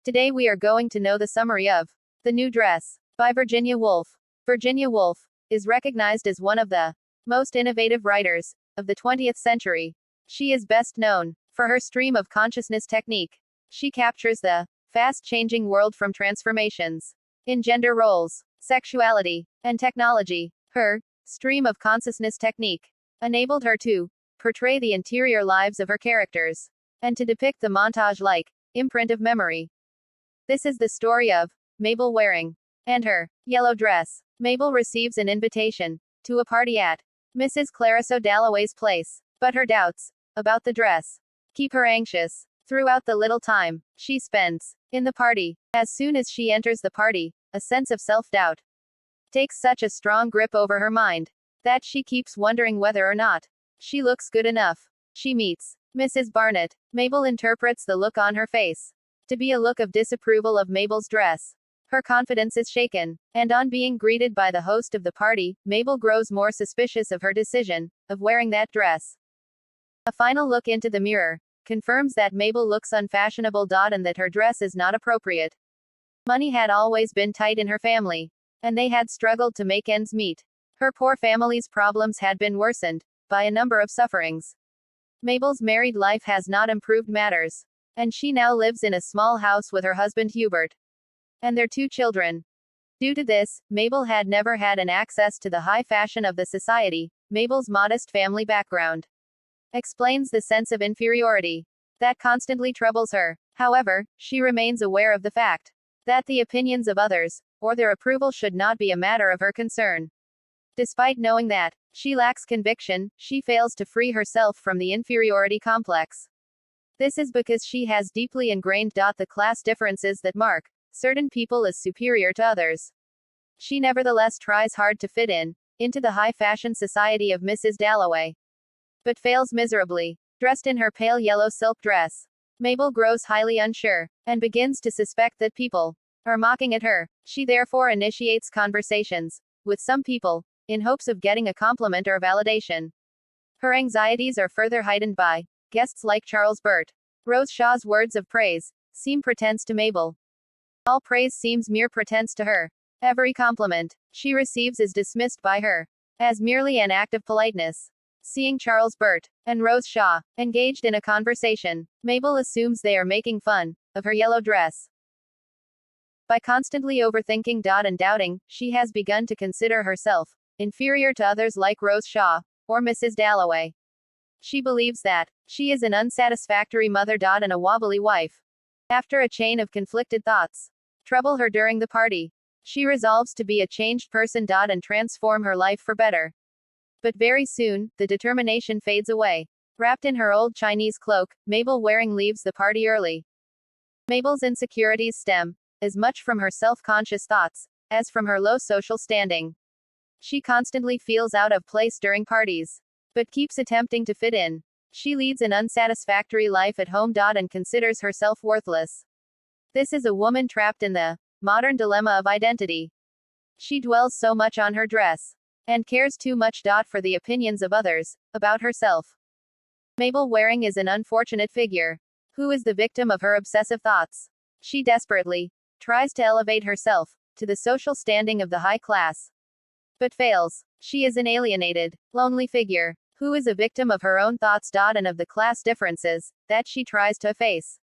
Today we are going to know the summary of The New Dress by Virginia Woolf. Virginia Woolf is recognized as one of the most innovative writers of the 20th century. She is best known for her stream of consciousness technique. She captures the fast-changing world from transformations in gender roles, sexuality, and technology. Her stream of consciousness technique enabled her to portray the interior lives of her characters and to depict the montage-like imprint of memory. This is the story of Mabel Waring and her yellow dress. Mabel receives an invitation to a party at Mrs. Clarissa Dalloway's place, but her doubts about the dress keep her anxious throughout the little time she spends in the party. As soon as she enters the party, a sense of self-doubt takes such a strong grip over her mind that she keeps wondering whether or not she looks good enough. She meets Mrs. Barnett. Mabel interprets the look on her face to be a look of disapproval of Mabel's dress. Her confidence is shaken, and on being greeted by the host of the party, Mabel grows more suspicious of her decision of wearing that dress. A final look into the mirror confirms that Mabel looks unfashionable. And that her dress is not appropriate. Money had always been tight in her family, and they had struggled to make ends meet. Her poor family's problems had been worsened by a number of sufferings. Mabel's married life has not improved matters, and she now lives in a small house with her husband Hubert and their 2 children. Due to this, Mabel had never had an access to the high fashion of the society. Mabel's modest family background explains the sense of inferiority that constantly troubles her. However, she remains aware of the fact that the opinions of others, or their approval, should not be a matter of her concern. Despite knowing that she lacks conviction, she fails to free herself from the inferiority complex. This is because she has deeply ingrained the class differences that mark certain people as superior to others. She nevertheless tries hard to fit into the high fashion society of Mrs. Dalloway, but fails miserably. Dressed in her pale yellow silk dress, Mabel grows highly unsure, and begins to suspect that people are mocking at her. She therefore initiates conversations with some people, in hopes of getting a compliment or validation. Her anxieties are further heightened by guests like Charles Burt. Rose Shaw's words of praise seem pretense to Mabel. All praise seems mere pretense to her. Every compliment she receives is dismissed by her as merely an act of politeness. Seeing Charles Burt and Rose Shaw engaged in a conversation, Mabel assumes they are making fun of her yellow dress. By constantly overthinking and doubting, she has begun to consider herself inferior to others like Rose Shaw or Mrs. Dalloway. She believes that she is an unsatisfactory mother and a wobbly wife. After a chain of conflicted thoughts trouble her during the party, she resolves to be a changed person and transform her life for better. But very soon, the determination fades away. Wrapped in her old Chinese cloak, Mabel Waring leaves the party early. Mabel's insecurities stem as much from her self-conscious thoughts as from her low social standing. She constantly feels out of place during parties, but keeps attempting to fit in. She leads an unsatisfactory life at home and considers herself worthless. This is a woman trapped in the modern dilemma of identity. She dwells so much on her dress and cares too much for the opinions of others about herself. Mabel Waring is an unfortunate figure who is the victim of her obsessive thoughts. She desperately tries to elevate herself to the social standing of the high class, but fails. She is an alienated, lonely figure who is a victim of her own thoughts and of the class differences that she tries to efface.